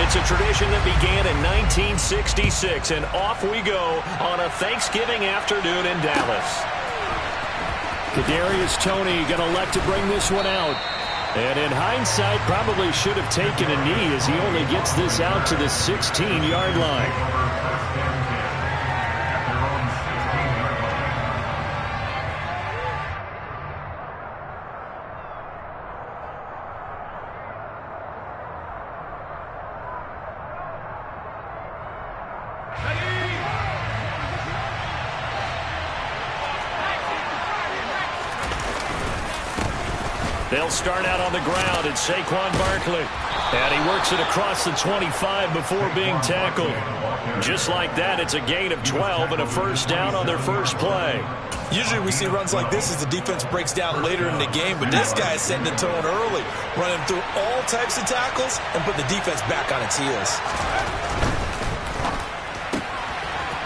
It's a tradition that began in 1966, and off we go on a Thanksgiving afternoon in Dallas. Kadarius Toney going to elect to bring this one out. And in hindsight, probably should have taken a knee as he only gets this out to the 16-yard line. They'll start out on the ground, and Saquon Barkley. And he works it across the 25 before being tackled. Just like that, it's a gain of 12 and a first down on their first play. Usually we see runs like this as the defense breaks down later in the game, but this guy is setting the tone early, running through all types of tackles and put the defense back on its heels.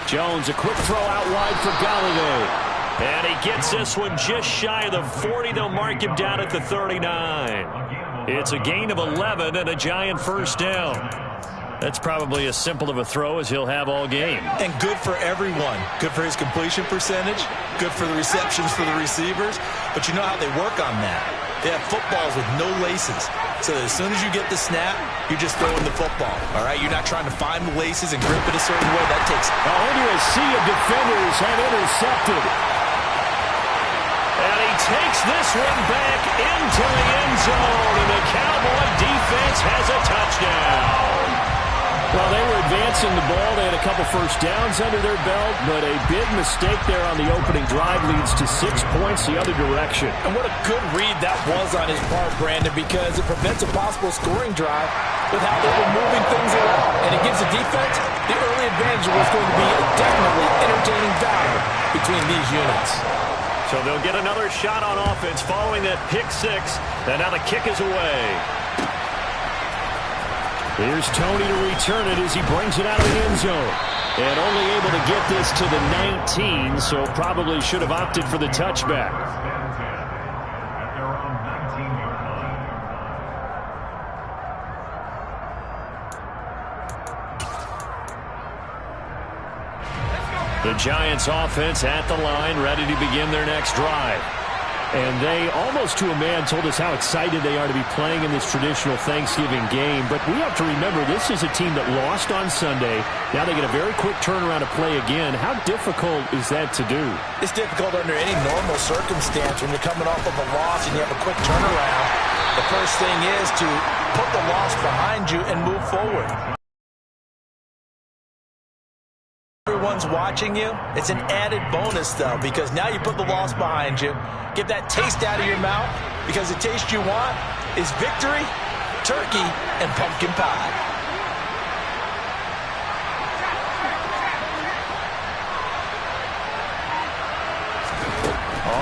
Jones, a quick throw out wide for Golladay. And he gets this one just shy of the 40. They'll mark him down at the 39. It's a gain of 11 and a giant first down. That's probably as simple of a throw as he'll have all game. And good for everyone. Good for his completion percentage. Good for the receptions for the receivers. But you know how they work on that. They have footballs with no laces. So that as soon as you get the snap, you're just throwing the football. All right? You're not trying to find the laces and grip it a certain way. That takes... Only a sea of defenders have intercepted. And he takes this one back into the end zone, and the Cowboy defense has a touchdown. Well, they were advancing the ball. They had a couple first downs under their belt, but a big mistake there on the opening drive leads to 6 points the other direction. And what a good read that was on his part, Brandon, because it prevents a possible scoring drive with how they were moving things around. And it gives the defense the early advantage of what's going to be a definitely entertaining battle between these units. So they'll get another shot on offense following that pick six. And now the kick is away. Here's Toney to return it as he brings it out of the end zone. And only able to get this to the 19, so probably should have opted for the touchback. The Giants offense at the line, ready to begin their next drive. And they, almost to a man, told us how excited they are to be playing in this traditional Thanksgiving game. But we have to remember, this is a team that lost on Sunday. Now they get a very quick turnaround to play again. How difficult is that to do? It's difficult under any normal circumstance when you're coming off of a loss and you have a quick turnaround. The first thing is to put the loss behind you and move forward. Everyone's watching you. It's an added bonus, though, because now you put the loss behind you. Get that taste out of your mouth, because the taste you want is victory, turkey, and pumpkin pie.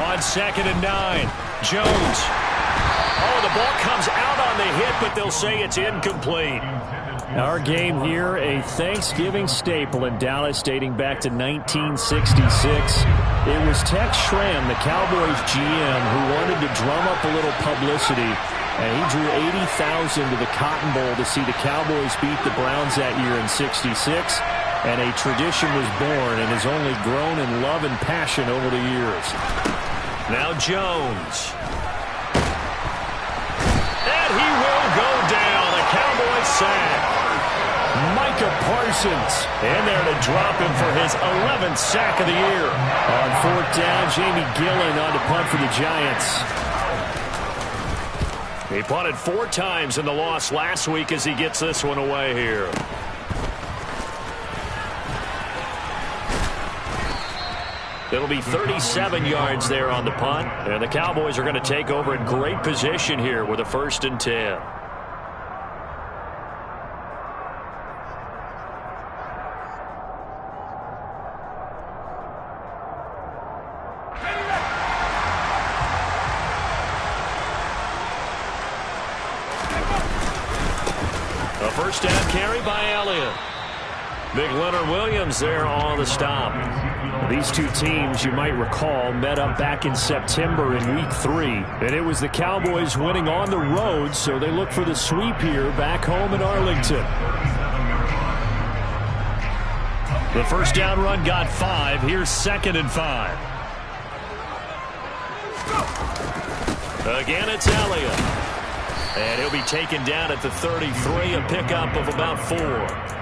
On 2nd and 9, Jones. Oh, the ball comes out on the hit, but they'll say it's incomplete. Our game here, a Thanksgiving staple in Dallas dating back to 1966. It was Tex Schramm, the Cowboys GM, who wanted to drum up a little publicity, and he drew 80,000 to the Cotton Bowl to see the Cowboys beat the Browns that year in '66, and a tradition was born and has only grown in love and passion over the years. Now Jones. And he will go down. A Cowboys sack. Micah Parsons in there to drop him for his 11th sack of the year. On 4th down, Jamie Gillen on to punt for the Giants. He punted 4 times in the loss last week as he gets this one away here. It'll be 37 yards there on the punt. And the Cowboys are going to take over in great position here with a 1st and 10. A 1st down carry by Elliott. Big Leonard Williams there on the stop. These two teams, you might recall, met up back in September in Week 3. And it was the Cowboys winning on the road, so they look for the sweep here back home in Arlington. The first down run got 5. Here's 2nd and 5. Again, it's Elliott. And he'll be taken down at the 33, a pickup of about 4.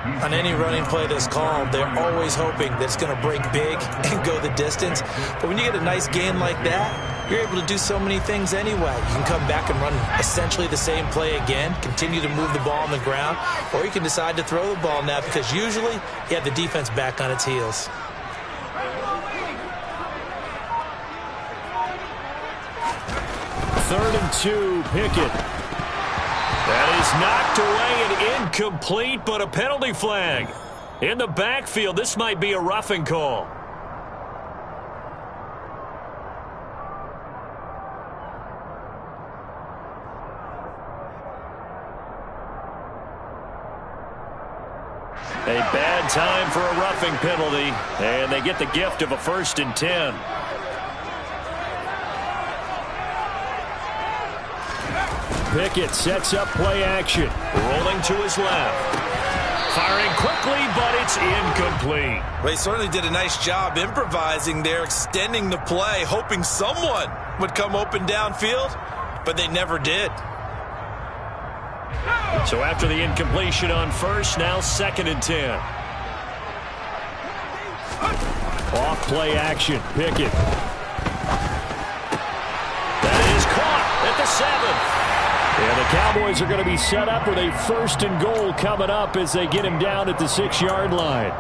On any running play that's called, they're always hoping that it's going to break big and go the distance. But when you get a nice gain like that, you're able to do so many things anyway. You can come back and run essentially the same play again, continue to move the ball on the ground, or you can decide to throw the ball now because usually you have the defense back on its heels. Third and 2, Pickett. That is knocked away and incomplete, but a penalty flag. In the backfield, this might be a roughing call. A bad time for a roughing penalty, and they get the gift of a 1st and 10. Pickett sets up play action. Rolling to his left. Firing quickly, but it's incomplete. Well, he certainly did a nice job improvising there, extending the play, hoping someone would come open downfield, but they never did. So after the incompletion on 1st, now 2nd and 10. Off play action, Pickett. That is caught at the 7th. And the Cowboys are going to be set up with a 1st and goal coming up as they get him down at the 6-yard line.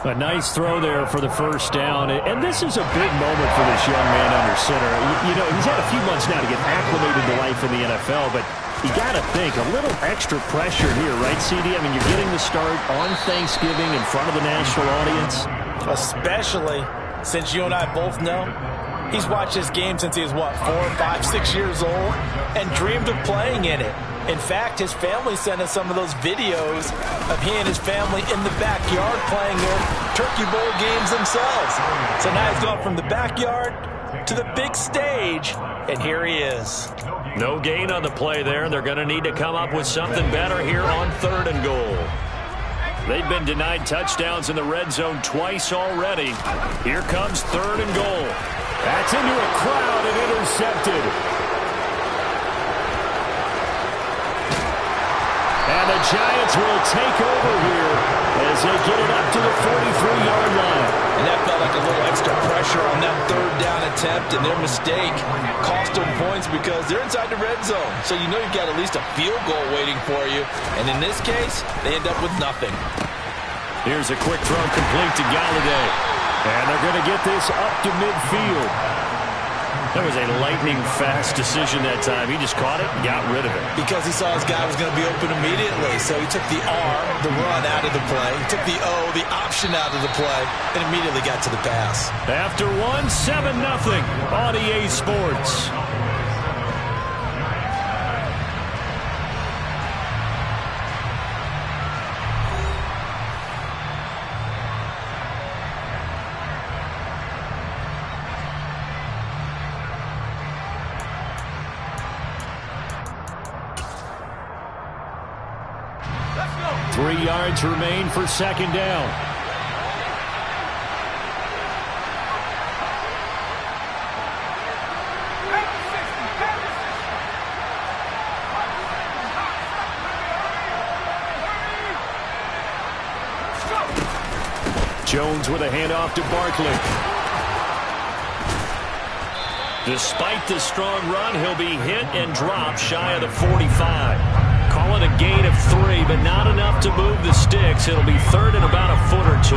A nice throw there for the 1st down. And this is a big moment for this young man under center. You know, he's had a few months now to get acclimated to life in the NFL, but you got to think, a little extra pressure here, right, CD? I mean, you're getting the start on Thanksgiving in front of the national audience. Especially since you and I both know he's watched this game since he was, 4, 5, 6 years old and dreamed of playing in it. In fact, his family sent us some of those videos of he and his family in the backyard playing their Turkey Bowl games themselves. So now he's gone from the backyard to the big stage, and here he is. No gain on the play there. They're going to need to come up with something better here on 3rd and goal. They've been denied touchdowns in the red zone twice already. Here comes 3rd and goal. That's into a crowd and intercepted. And the Giants will take over here as they get it up to the 43-yard line. And that felt like a little extra pressure on that 3rd down attempt, and their mistake cost them points because they're inside the red zone. So you know you've got at least a field goal waiting for you. And in this case, they end up with nothing. Here's a quick throw complete to Galladay. And they're going to get this up to midfield. That was a lightning-fast decision that time. He just caught it and got rid of it. Because he saw his guy was going to be open immediately. So he took the R, the run, out of the play. He took the O, the option out of the play, and immediately got to the pass. After 7-0 on EA Sports. Go. 3 yards remain for 2nd down. Jones with a handoff to Barkley. Despite the strong run, he'll be hit and dropped shy of the 45. Call it a gain of 3, but not enough to move the sticks. It'll be 3rd and about a foot or 2.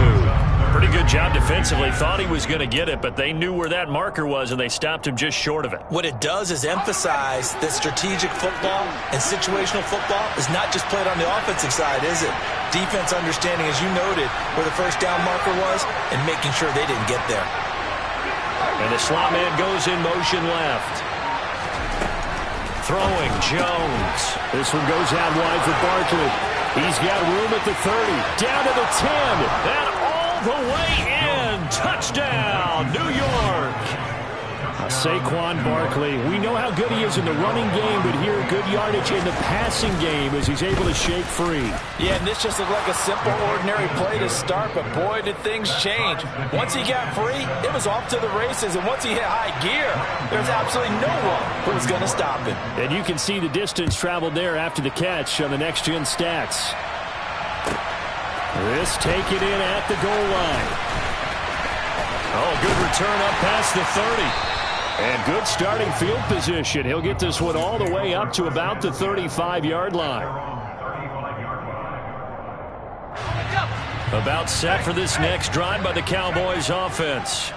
Pretty good job defensively. Thought he was going to get it, but they knew where that marker was, and they stopped him just short of it. What it does is emphasize that strategic football and situational football is not just played on the offensive side, is it? Defense understanding, as you noted, where the 1st down marker was and making sure they didn't get there. And the slot man goes in motion left. Throwing Jones. This one goes out wide for Barkley. He's got room at the 30, down to the 10, and all the way in. Touchdown, New York. Saquon Barkley, we know how good he is in the running game, but here good yardage in the passing game as he's able to shake free. Yeah, and this just looked like a simple, ordinary play to start, but boy, did things change. Once he got free, it was off to the races, and once he hit high gear, there's absolutely no one who was going to stop him. And you can see the distance traveled there after the catch on the next-gen stats. This take it in at the goal line. Oh, good return up past the 30. And good starting field position. He'll get this one all the way up to about the 35-yard line. About set for this next drive by the Cowboys offense.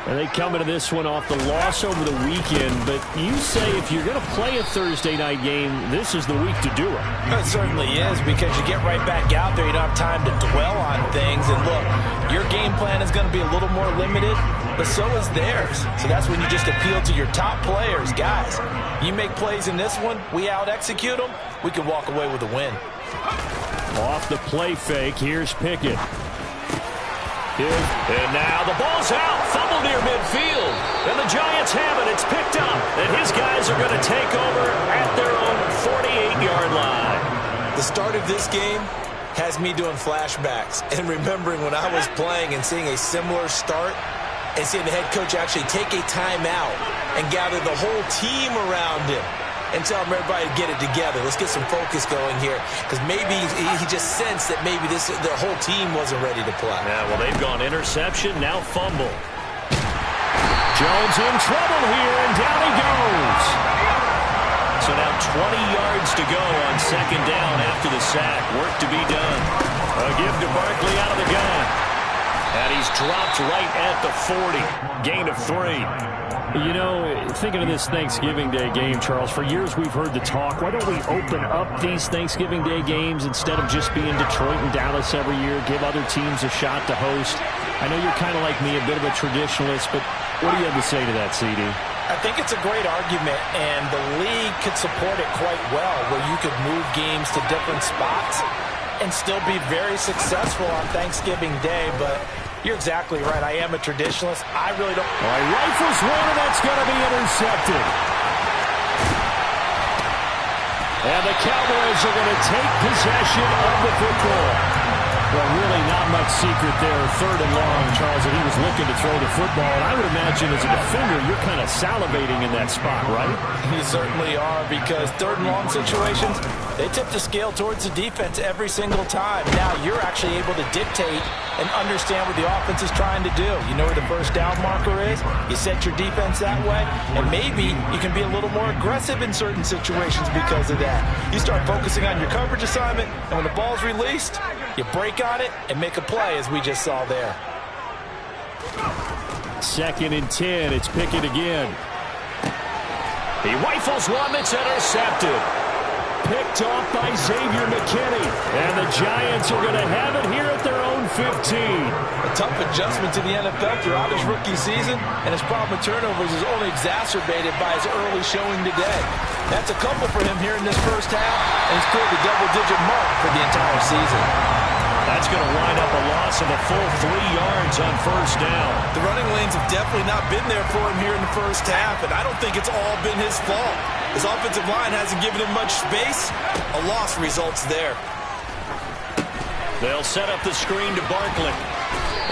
And they come into this one off the loss over the weekend, but you say if you're going to play a Thursday night game, this is the week to do it. It certainly is, because you get right back out there. You don't have time to dwell on things. And look, your game plan is going to be a little more limited, but so is theirs. So that's when you just appeal to your top players. Guys, you make plays in this one, we out-execute them, we can walk away with a win. Off the play fake, here's Pickett. And now the ball's out. Fumble near midfield. And the Giants have it. It's picked up. And his guys are going to take over at their own 48-yard line. The start of this game has me doing flashbacks and remembering when I was playing and seeing a similar start and seeing the head coach actually take a timeout and gather the whole team around him and tell everybody to get it together. Let's get some focus going here, because maybe he just sensed that maybe the whole team wasn't ready to play. Yeah, well, they've gone interception, now fumble. Jones in trouble here, and down he goes. So now 20 yards to go on second down after the sack. Work to be done. A give to Barkley out of the gun. And he's dropped right at the 40. Gain of 3. You know, thinking of this Thanksgiving Day game, Charles, for years we've heard the talk, why don't we open up these Thanksgiving Day games instead of just being Detroit and Dallas every year, give other teams a shot to host? I know you're kind of like me, a bit of a traditionalist, but what do you have to say to that, CD? I think it's a great argument, and the league could support it quite well, where you could move games to different spots and still be very successful on Thanksgiving Day, but you're exactly right. I am a traditionalist. I really don't. All right, rifles one, and that's going to be intercepted. And the Cowboys are going to take possession of the football. Well, really not much secret there. Third and long, Charles, and he was looking to throw the football. And I would imagine as a defender, you're kind of salivating in that spot, right? You certainly are, because third and long situations, they tip the scale towards the defense every single time. Now you're actually able to dictate and understand what the offense is trying to do. You know where the first down marker is. You set your defense that way, and maybe you can be a little more aggressive in certain situations because of that. You start focusing on your coverage assignment, and when the ball's released, you break on it and make a play, as we just saw there. Second and 10. It's Pickett again. He rifles one that's intercepted. Picked off by Xavier McKinney. And the Giants are going to have it here at their own 15. A tough adjustment to the NFL throughout his rookie season, and his problem with turnovers is only exacerbated by his early showing today. That's a couple for him here in this first half, and he's cleared the double-digit mark for the entire season. That's going to wind up a loss of a full 3 yards on first down. The running lanes have definitely not been there for him here in the first half, and I don't think it's all been his fault. His offensive line hasn't given him much space. A loss results there. They'll set up the screen to Barkley,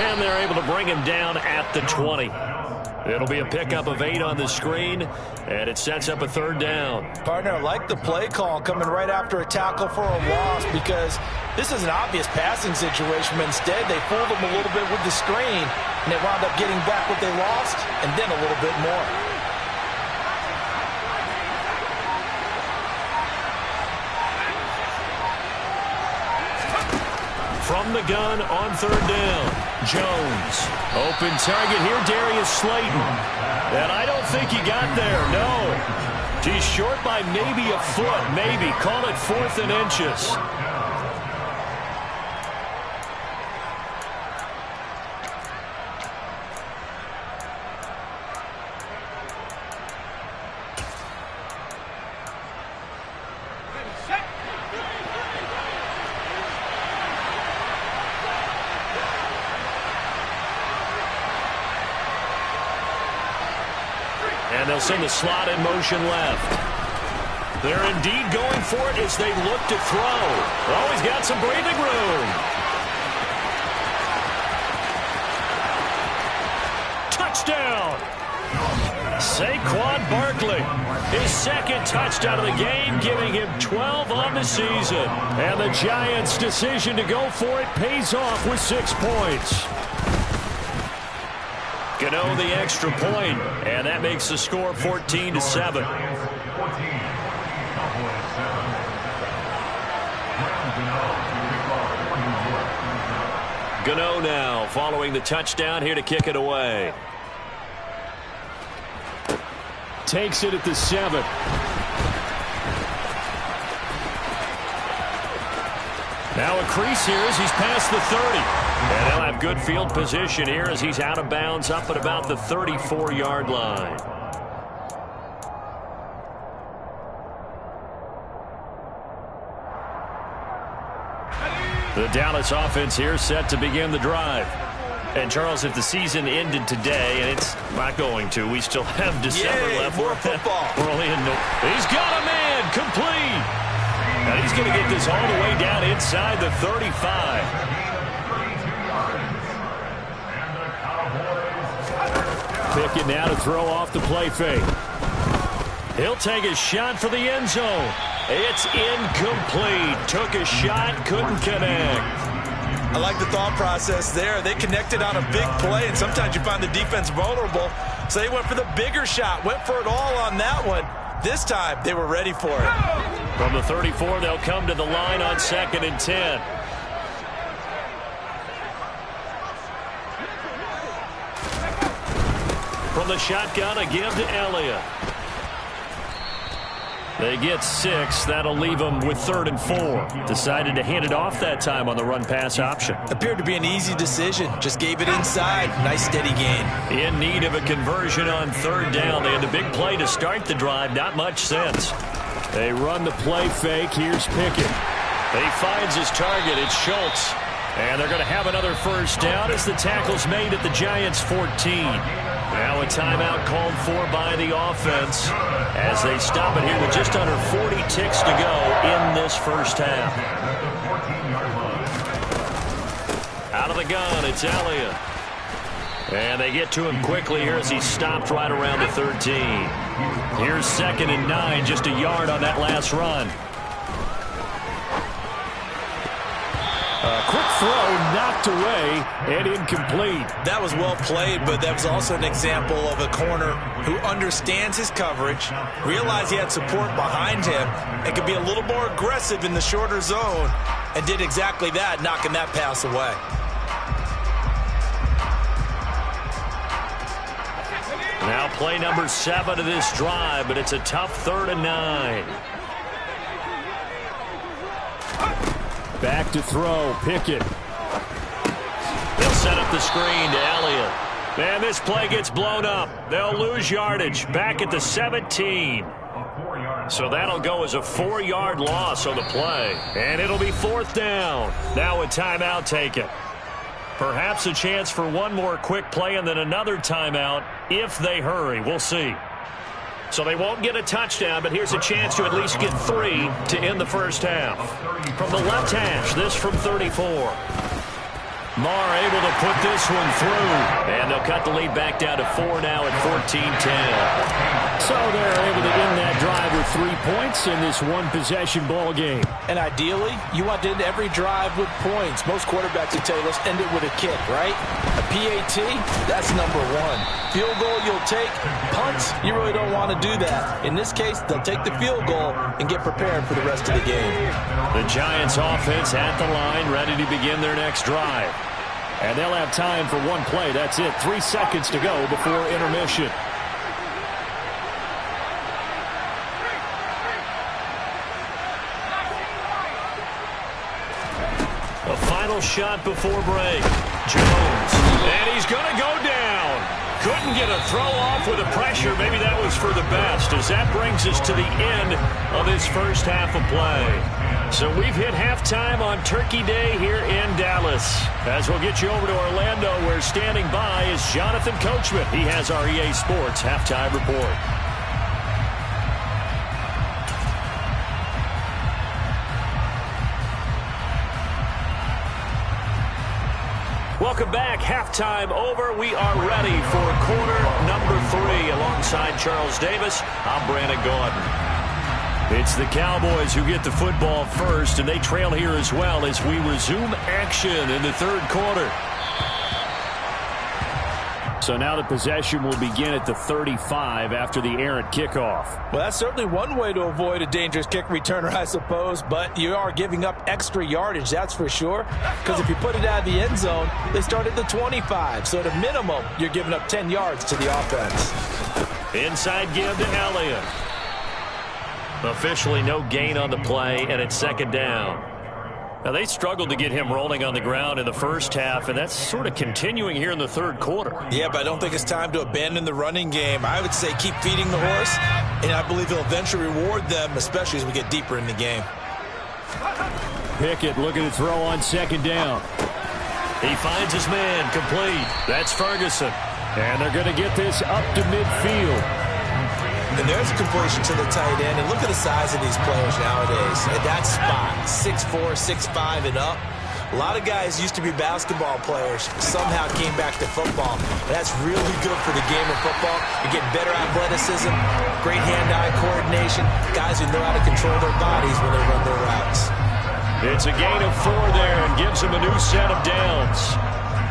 and they're able to bring him down at the 20. It'll be a pickup of 8 on the screen, and it sets up a third down. Partner, I like the play call coming right after a tackle for a loss, because this is an obvious passing situation, but instead they fooled him a little bit with the screen, and they wound up getting back what they lost, and then a little bit more. From the gun on third down, Jones. Open target here, Darius Slayton. And I don't think he got there, no. He's short by maybe a foot, maybe. Call it 4th and inches. They'll send the slot in motion left. They're indeed going for it as they look to throw. Oh, he's got some breathing room. Touchdown! Saquon Barkley, his second touchdown of the game, giving him 12 on the season. And the Giants' decision to go for it pays off with 6 points. Gano the extra point, and that makes the score 14-7. Gano now following the touchdown here to kick it away. Takes it at the 7. Now a crease here as he's past the 30. And he'll have good field position here as he's out of bounds up at about the 34-yard line. The Dallas offense here set to begin the drive. And, Charles, if the season ended today, and it's not going to, we still have December left. More football. He's got a man complete. And he's going to get this all the way down inside the 35. Pickett now to throw off the play fake. He'll take a shot for the end zone. It's incomplete. Took a shot, couldn't connect. I like the thought process there. They connected on a big play, and sometimes you find the defense vulnerable. So they went for the bigger shot, went for it all on that one. This time, they were ready for it. From the 34, they'll come to the line on 2nd and 10. From the shotgun, a give to Elliott. They get 6. That'll leave them with 3rd and 4. Decided to hand it off that time on the run-pass option. Appeared to be an easy decision. Just gave it inside. Nice steady gain. In need of a conversion on 3rd down. They had a big play to start the drive. Not much sense. They run the play fake. Here's Pickett. He finds his target. It's Schultz. And they're going to have another first down as the tackle's made at the Giants' 14. Now a timeout called for by the offense as they stop it here with just under 40 ticks to go in this first half. Out of the gun, it's Elliott. And they get to him quickly here as he stopped right around the 13. Here's 2nd and 9, just a yard on that last run. Quick throw, knocked away, and incomplete. That was well played, but that was also an example of a corner who understands his coverage, realized he had support behind him, and could be a little more aggressive in the shorter zone, and did exactly that, knocking that pass away. Now play number 7 of this drive, but it's a tough 3rd and 9. Back to throw, Pickett. They'll set up the screen to Elliott. And this play gets blown up. They'll lose yardage back at the 17. So that'll go as a 4-yard loss on the play. And it'll be 4th down. Now a timeout taken. Perhaps a chance for one more quick play and then another timeout if they hurry. We'll see. So they won't get a touchdown, but here's a chance to at least get 3 to end the first half. From the left hash, this from 34. Marr able to put this one through. And they'll cut the lead back down to 4 now at 14-10. So they're able to end that drive with 3 points in this one-possession ball game. And ideally, you want to end every drive with points. Most quarterbacks would tell you, let's end it with a kick, right? A PAT, that's number 1. Field goal you'll take. Punts, you really don't want to do that. In this case, they'll take the field goal and get prepared for the rest of the game. The Giants offense at the line, ready to begin their next drive. And they'll have time for one play. That's it. 3 seconds to go before intermission. A final shot before break. Jones. And he's going to go down. Couldn't get a throw off with the pressure. Maybe that was for the best, as that brings us to the end of this first half of play. So we've hit halftime on Turkey Day here in Dallas. As we'll get you over to Orlando, where standing by is Jonathan Coachman. He has our EA Sports halftime report. Welcome back. Halftime over. We are ready for quarter number 3. Alongside Charles Davis, I'm Brandon Gaudin. It's the Cowboys who get the football first, and they trail here as well as we resume action in the third quarter. So now the possession will begin at the 35 after the errant kickoff. Well, that's certainly one way to avoid a dangerous kick returner, I suppose, but you are giving up extra yardage, that's for sure, because if you put it out of the end zone, they start at the 25, so at a minimum, you're giving up 10 yards to the offense. Inside give to Elliott. Officially no gain on the play, and it's second down. Now, they struggled to get him rolling on the ground in the first half, and that's sort of continuing here in the third quarter. Yeah, but I don't think it's time to abandon the running game. I would say keep feeding the horse, and I believe he'll eventually reward them, especially as we get deeper in the game. Pickett looking to throw on second down. He finds his man complete. That's Ferguson. And they're going to get this up to midfield. And there's a completion to the tight end. And look at the size of these players nowadays. At that spot, 6'4", 6'5", and up. A lot of guys used to be basketball players, somehow came back to football. That's really good for the game of football. You get better athleticism, great hand-eye coordination, guys who know how to control their bodies when they run their routes. It's a gain of 4 there and gives them a new set of downs.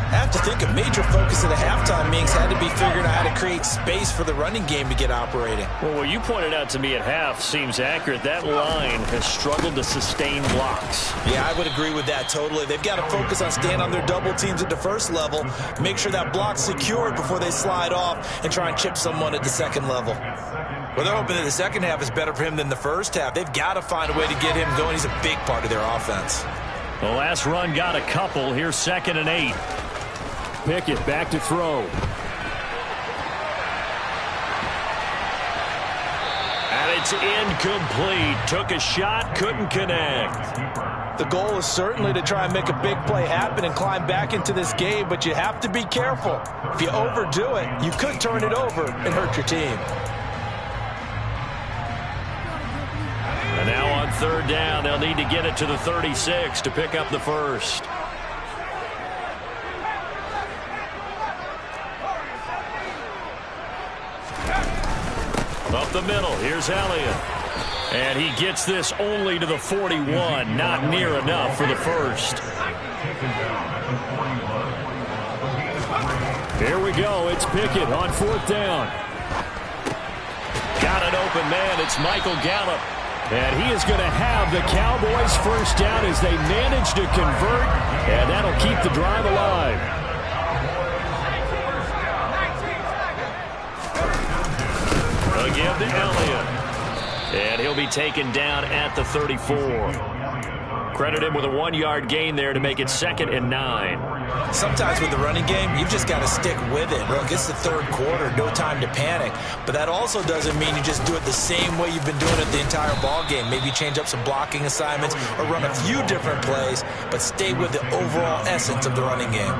I have to think a major focus of the halftime meetings had to be figuring out how to create space for the running game to get operating. Well, what you pointed out to me at half seems accurate. That line has struggled to sustain blocks. Yeah, I would agree with that totally. They've got to focus on staying on their double teams at the first level, make sure that block's secured before they slide off and try and chip someone at the second level. Well, they're hoping that the second half is better for him than the first half. They've got to find a way to get him going. He's a big part of their offense. The last run got a couple. Here's 2nd and 8. Pickett back to throw. And it's incomplete. Took a shot, couldn't connect. The goal is certainly to try and make a big play happen and climb back into this game, but you have to be careful. If you overdo it, you could turn it over and hurt your team. And now on 3rd down, they'll need to get it to the 36 to pick up the first. Up the middle, here's Elliott. And he gets this only to the 41. Not near enough for the first. Here we go. It's Pickett on 4th down. Got an open man. It's Michael Gallup. And he is going to have the Cowboys first down as they manage to convert. And that'll keep the drive alive. Give to Elliott. And he'll be taken down at the 34. Credit him with a 1-yard gain there to make it 2nd and 9. Sometimes with the running game, you've just got to stick with it. Look, it's the third quarter, no time to panic. But that also doesn't mean you just do it the same way you've been doing it the entire ball game. Maybe change up some blocking assignments or run a few different plays, but stay with the overall essence of the running game.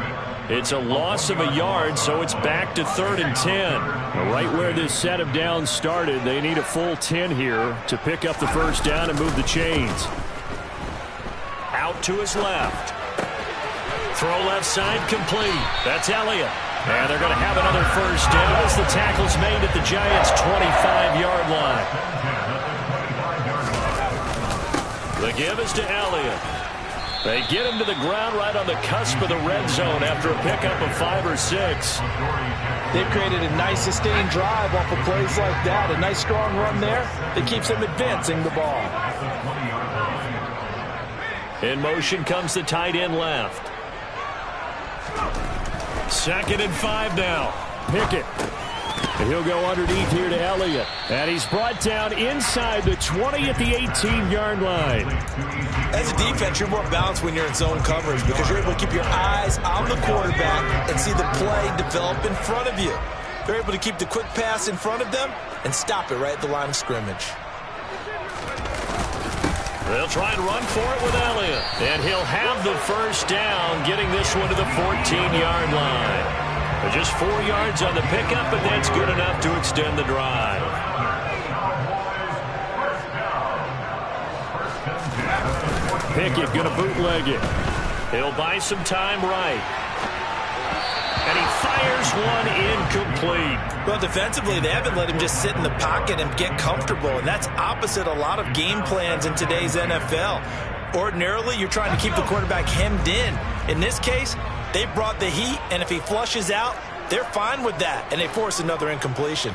It's a loss of a yard, so it's back to 3rd and 10. Right where this set of downs started, they need a full 10 here to pick up the first down and move the chains. Out to his left. Throw left side complete. That's Elliott. And they're going to have another first down as the tackle's made at the Giants' 25-yard line. The give is to Elliott. They get him to the ground right on the cusp of the red zone after a pickup of 5 or 6. They've created a nice sustained drive off of plays like that. A nice strong run there that keeps them advancing the ball. In motion comes the tight end left. 2nd and 5 now. Pickett. And he'll go underneath here to Elliott. And he's brought down inside the 20 at the 18-yard line. As a defense, you're more balanced when you're in zone coverage because you're able to keep your eyes on the quarterback and see the play develop in front of you. They're able to keep the quick pass in front of them and stop it right at the line of scrimmage. They'll try and run for it with Elliott. And he'll have the first down, getting this one to the 14-yard line. But just 4 yards on the pickup, but that's good enough to extend the drive. Pickett going to bootleg it. He'll buy some time right. this one incomplete. Well, defensively, they haven't let him just sit in the pocket and get comfortable, and that's opposite a lot of game plans in today's NFL. Ordinarily, you're trying to keep the quarterback hemmed in. In this case, they brought the heat, and if he flushes out, they're fine with that, and they force another incompletion.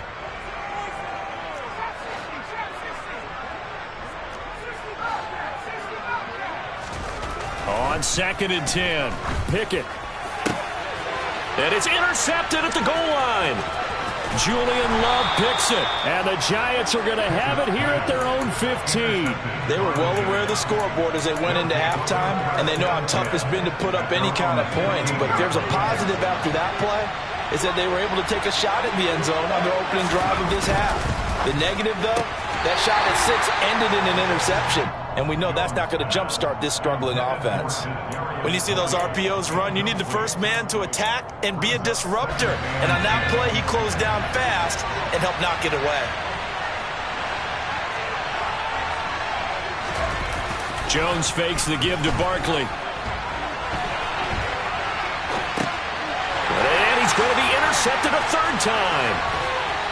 On 2nd and 10, Pickett. And it's intercepted at the goal line. Julian Love picks it, and the Giants are going to have it here at their own 15. They were well aware of the scoreboard as they went into halftime, and they know how tough it's been to put up any kind of points. But if there's a positive after that play, is that they were able to take a shot at the end zone on their opening drive of this half. The negative, though, that shot at 6 ended in an interception, and we know that's not going to jumpstart this struggling offense. When you see those RPOs run, you need the first man to attack and be a disruptor. And on that play, he closed down fast and helped knock it away. Jones fakes the give to Barkley. And he's going to be intercepted a 3rd time.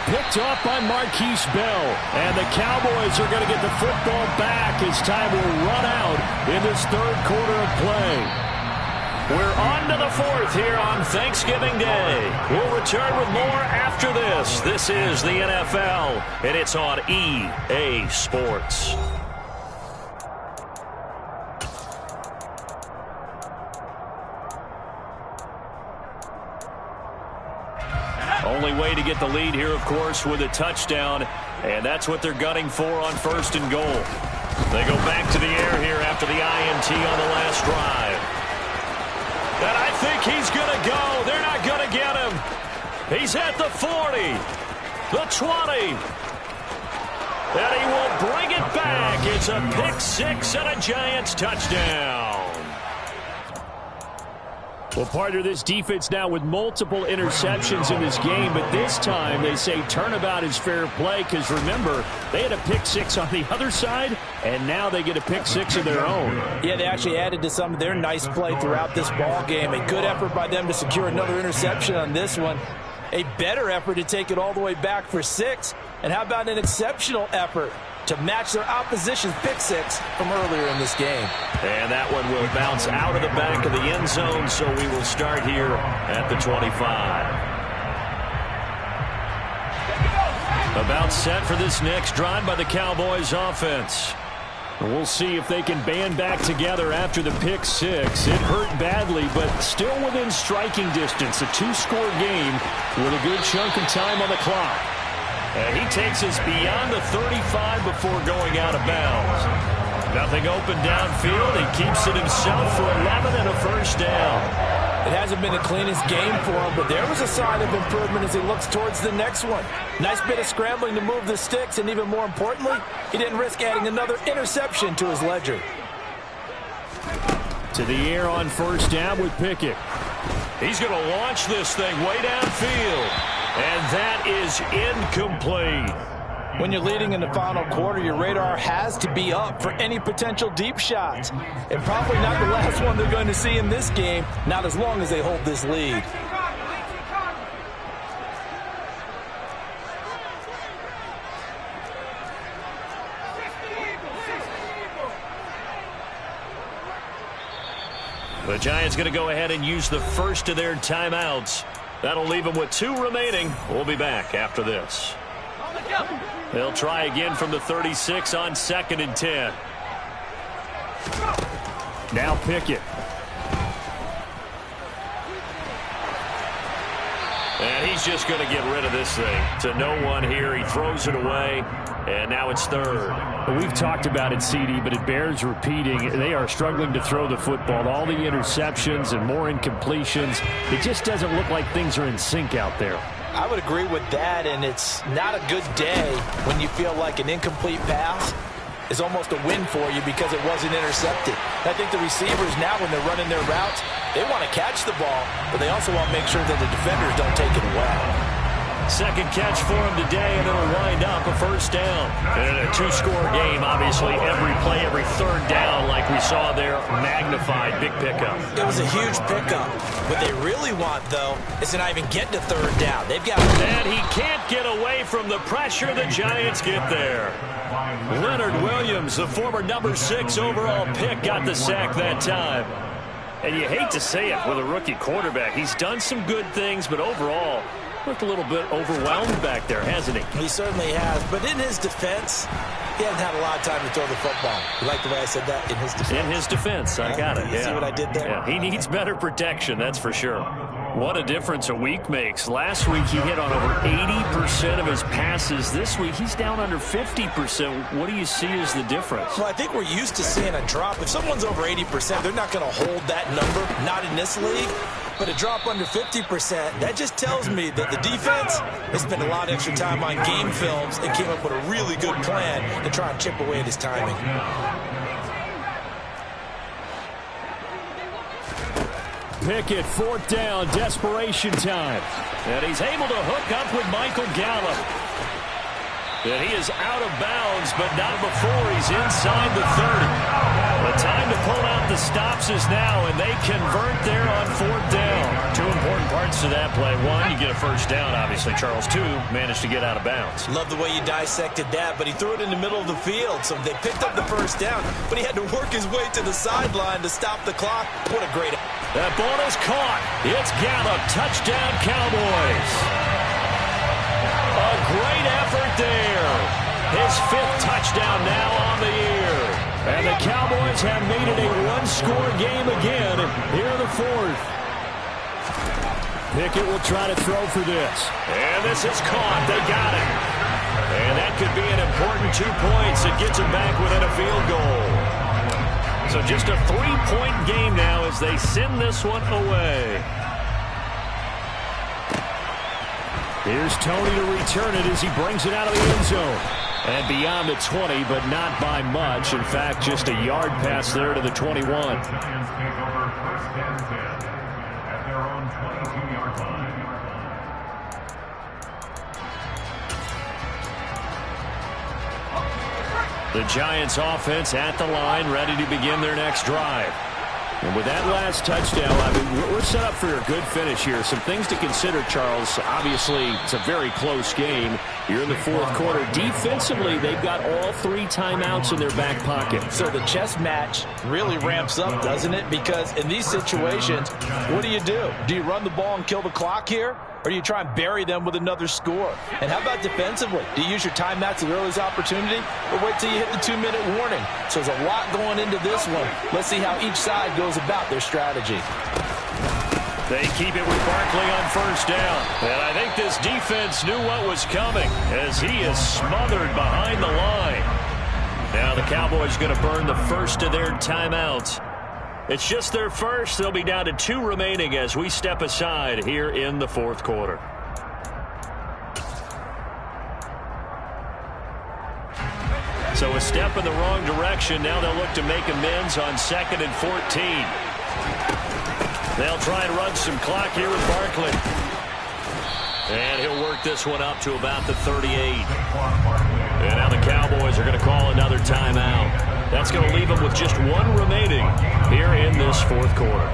Picked off by Marquise Bell. And the Cowboys are going to get the football back as time will run out in this 3rd quarter of play. We're on to the 4th here on Thanksgiving Day. We'll return with more after this. This is the NFL, and it's on EA Sports. Only way to get the lead here, of course, with a touchdown, and that's what they're gunning for on 1st and goal. They go back to the air here after the INT on the last drive. And I think he's going to go. They're not going to get him. He's at the 40, the 20, and he will bring it back. It's a pick-6 and a Giants touchdown. Well, partner, this defense now with multiple interceptions in this game, but this time they say turnabout is fair play because, remember, they had a pick-6 on the other side, and now they get a pick-6 of their own. Yeah, they actually added to some of their nice play throughout this ball game. A good effort by them to secure another interception on this one. A better effort to take it all the way back for 6. And how about an exceptional effort to match their opposition's pick-6 from earlier in this game. And that one will bounce out of the back of the end zone, so we will start here at the 25. About set for this next drive by the Cowboys offense. We'll see if they can band back together after the pick-6. It hurt badly, but still within striking distance. A 2-score game with a good chunk of time on the clock. And he takes us beyond the 35 before going out of bounds. Nothing open downfield. He keeps it himself for 11 and a 1st down. It hasn't been the cleanest game for him, but there was a sign of improvement as he looks towards the next one. Nice bit of scrambling to move the sticks, and even more importantly, he didn't risk adding another interception to his ledger. To the air on 1st down with Pickett. He's going to launch this thing way downfield. And that is incomplete. When you're leading in the final quarter, your radar has to be up for any potential deep shots. And probably not the last one they're going to see in this game, not as long as they hold this lead. The Giants going to go ahead and use the first of their timeouts. That'll leave them with 2 remaining. We'll be back after this. They'll try again from the 36 on 2nd and 10. Now Pickett. And he's just going to get rid of this thing to no one here. He throws it away, and now it's 3rd. We've talked about it, CD, but it bears repeating. They are struggling to throw the football. All the interceptions and more incompletions. It just doesn't look like things are in sync out there. I would agree with that, and it's not a good day when you feel like an incomplete pass is almost a win for you because it wasn't intercepted. I think the receivers now, when they're running their routes, they want to catch the ball, but they also want to make sure that the defenders don't take it away. Second catch for him today, and it'll wind up a first down. And in a two-score game, obviously, every play, every third down, like we saw there, magnified, big pickup. It was a huge pickup. What they really want, though, is to not even get to third down. They've got... And he can't get away from the pressure. The Giants get there. Leonard Williams, the former number 6 overall pick, got the sack that time. And you hate to say it with a rookie quarterback. He's done some good things, but overall, looked a little bit overwhelmed back there, hasn't he? He certainly has. But in his defense, he hasn't had a lot of time to throw the football. You like the way I said that? In his defense. In his defense. I got it. You see what I did there? Yeah. He needs better protection, that's for sure. What a difference a week makes. Last week, he hit on over 80% of his passes. This week, he's down under 50%. What do you see as the difference? Well, I think we're used to seeing a drop. If someone's over 80%, they're not going to hold that number. Not in this league. But a drop under 50%, that just tells me that the defense has spent a lot of extra time on game films and came up with a really good plan to try and chip away at his timing. Pickett, fourth down, desperation time. And he's able to hook up with Michael Gallup. And he is out of bounds, but not before he's inside the 30. The time to pull out the stops is now, and they convert there on fourth down. Two important parts to that play. One, you get a first down, obviously. Charles, 2, managed to get out of bounds. Love the way you dissected that, but he threw it in the middle of the field, so they picked up the first down, but he had to work his way to the sideline to stop the clock. What a great... That ball is caught. It's Gallup. Touchdown, Cowboys. A great effort there. His 5th touchdown now on the year. And the Cowboys have made it a one-score game again here in the 4th. Pickett will try to throw for this. And this is caught. They got it. And that could be an important 2 points. It gets him back within a field goal. So just a 3-point game now as they send this one away. Here's Tony to return it as he brings it out of the end zone. And beyond the 20, but not by much. In fact, just a yard pass there to the 21. The Giants offense at the line, ready to begin their next drive. And with that last touchdown, I mean, we're set up for a good finish here. Some things to consider, Charles. Obviously, it's a very close game. You're in the 4th quarter. Defensively, they've got all 3 timeouts in their back pocket. So the chess match really ramps up, doesn't it? Because in these situations, what do? Do you run the ball and kill the clock here? Or do you try and bury them with another score? And how about defensively? Do you use your timeouts at earliest opportunity? Or wait till you hit the 2-minute warning? So there's a lot going into this one. Let's see how each side goes about their strategy. They keep it with Barkley on first down. And I think this defense knew what was coming as he is smothered behind the line. Now the Cowboys going to burn the first of their timeouts. It's just their first. They'll be down to 2 remaining as we step aside here in the 4th quarter. So a step in the wrong direction. Now they'll look to make amends on 2nd and 14. They'll try and run some clock here with Barkley. And he'll work this one up to about the 38. And now the Cowboys are going to call another timeout. That's going to leave them with just 1 remaining here in this 4th quarter.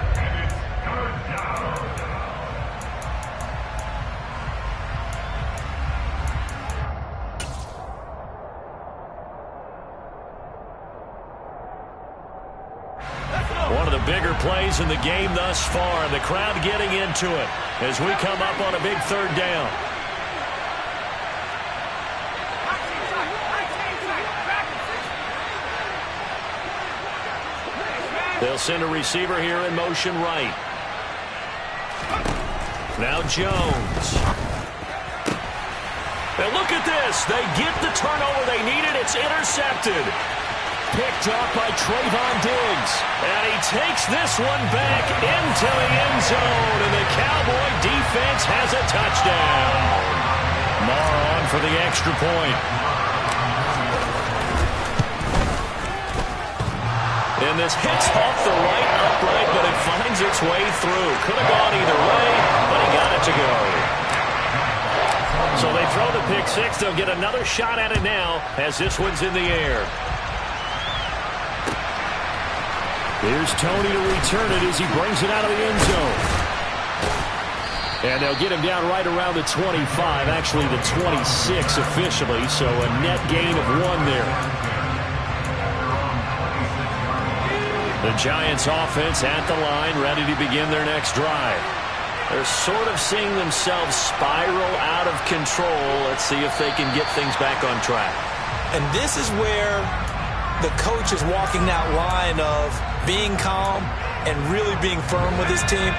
One of the bigger plays in the game thus far. The crowd getting into it as we come up on a big 3rd down. They'll send a receiver here in motion right. Now Jones. And look at this. They get the turnover they needed. It's intercepted. Picked up by Trayvon Diggs. And he takes this one back into the end zone. And the Cowboy defense has a touchdown. Marr on for the extra point. And this hits off the right upright, but it finds its way through. Could have gone either way, but he got it to go. So they throw the pick six. They'll get another shot at it now as this one's in the air. Here's Tony to return it as he brings it out of the end zone. And they'll get him down right around the 25, actually the 26 officially, so a net gain of 1 there. The Giants offense at the line, ready to begin their next drive. They're sort of seeing themselves spiral out of control. Let's see if they can get things back on track. And this is where the coach is walking that line of being calm and really being firm with his team.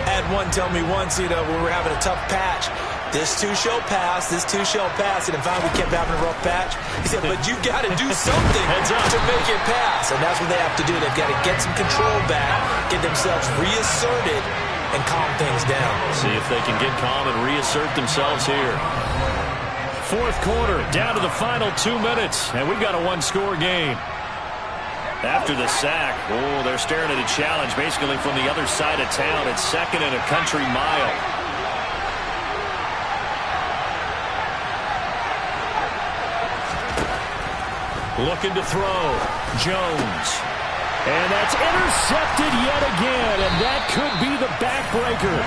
I had one tell me once, when we were having a tough patch, this too shall pass, this too shall pass. And finally we kept having a rough patch. He said, but you got to do something to make it pass. And that's what they have to do. They've got to get some control back, get themselves reasserted, and calm things down. See if they can get calm and reassert themselves here. Fourth quarter, down to the final 2 minutes, and we've got a one-score game. After the sack, they're staring at a challenge basically from the other side of town. It's 2nd and a country mile. Looking to throw. Jones. And that's intercepted yet again, and that could be the backbreaker.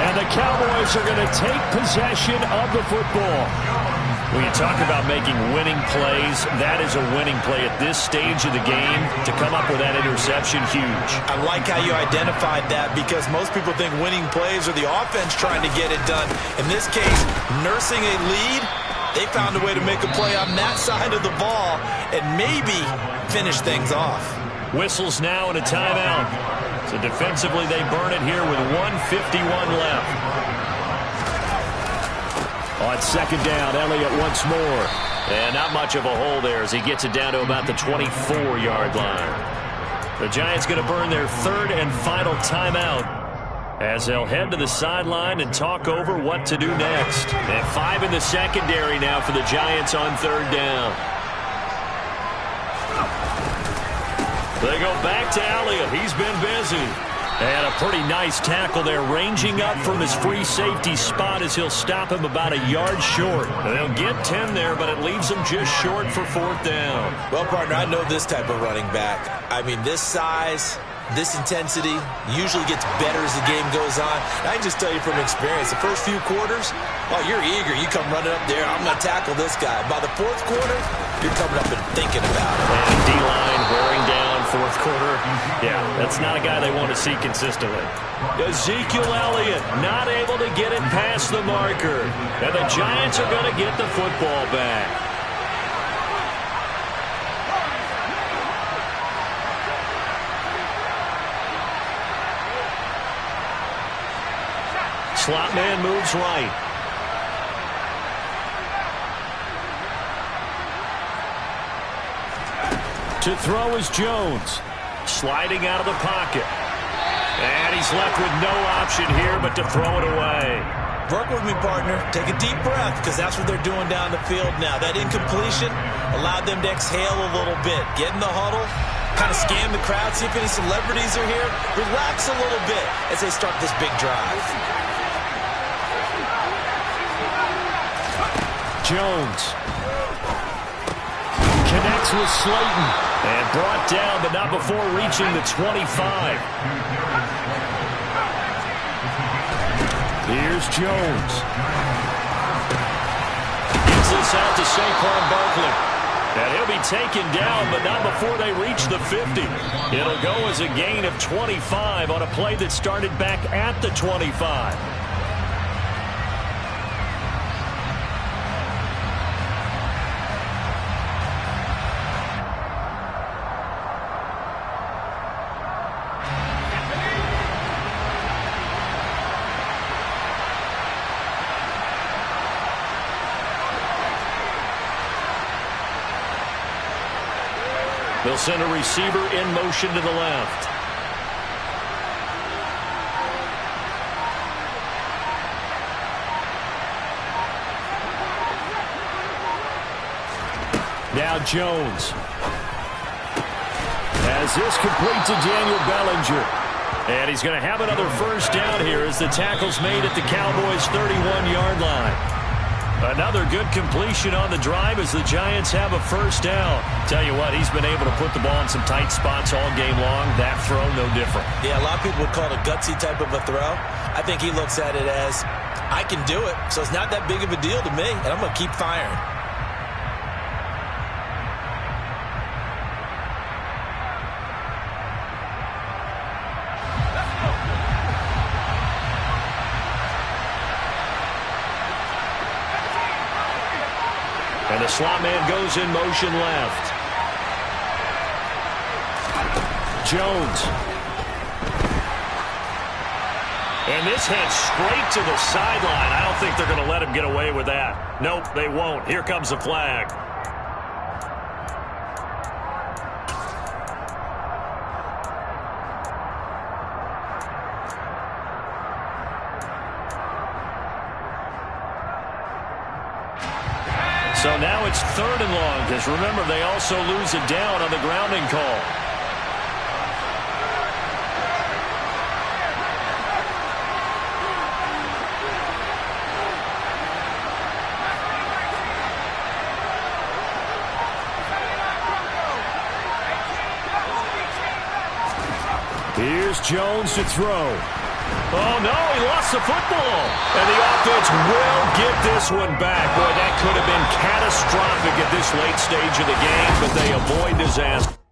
And the Cowboys are going to take possession of the football. When you talk about making winning plays, that is a winning play at this stage of the game. To come up with that interception, huge. I like how you identified that because most people think winning plays are the offense trying to get it done. In this case, nursing a lead, they found a way to make a play on that side of the ball and maybe finish things off. Whistles now and a timeout. So defensively, they burn it here with 1:51 left. On second down, Elliott once more. And not much of a hole there as he gets it down to about the 24-yard line. The Giants going to burn their 3rd and final timeout as they'll head to the sideline and talk over what to do next. And 5 in the secondary now for the Giants on 3rd down. They go back to Elliott. He's been busy. And a pretty nice tackle there, ranging up from his free safety spot as he'll stop him about a yard short. They'll get 10 there, but it leaves them just short for 4th down. Well, partner, I know this type of running back. I mean, this size, this intensity usually gets better as the game goes on. I can just tell you from experience, the first few quarters, you're eager. You come running up there, I'm going to tackle this guy. By the 4th quarter, you're coming up and thinking about it. And D-line wearing down 4th quarter. Yeah, that's not a guy they want to see consistently. Ezekiel Elliott not able to get it past the marker. And the Giants are going to get the football back. Slot man moves right. To throw is Jones. Sliding out of the pocket. And he's left with no option here but to throw it away. Work with me, partner. Take a deep breath because that's what they're doing down the field now. That incompletion allowed them to exhale a little bit. Get in the huddle, kind of scan the crowd, see if any celebrities are here. Relax a little bit as they start this big drive. Jones connects with Slayton. And brought down, but not before reaching the 25. Here's Jones. Gives this out to Saquon Barkley. And he'll be taken down, but not before they reach the 50. It'll go as a gain of 25 on a play that started back at the 25. They'll send a receiver in motion to the left. Now Jones. As this complete to Daniel Bellinger. And he's going to have another first down here as the tackle's made at the Cowboys' 31-yard line. Another good completion on the drive as the Giants have a first down. Tell you what, he's been able to put the ball in some tight spots all game long. That throw, no different. Yeah, a lot of people would call it a gutsy type of a throw. I think he looks at it as, I can do it, so it's not that big of a deal to me, and I'm going to keep firing. And the slot man goes in motion left. Jones. And this heads straight to the sideline. I don't think they're going to let him get away with that. Nope, they won't. Here comes the flag. So now it's 3rd and long, because remember, they also lose it down on the grounding call. Here's Jones to throw. Oh, no, he lost the football. And the offense will get this one back. Boy, that could have been catastrophic at this late stage of the game, but they avoid disaster.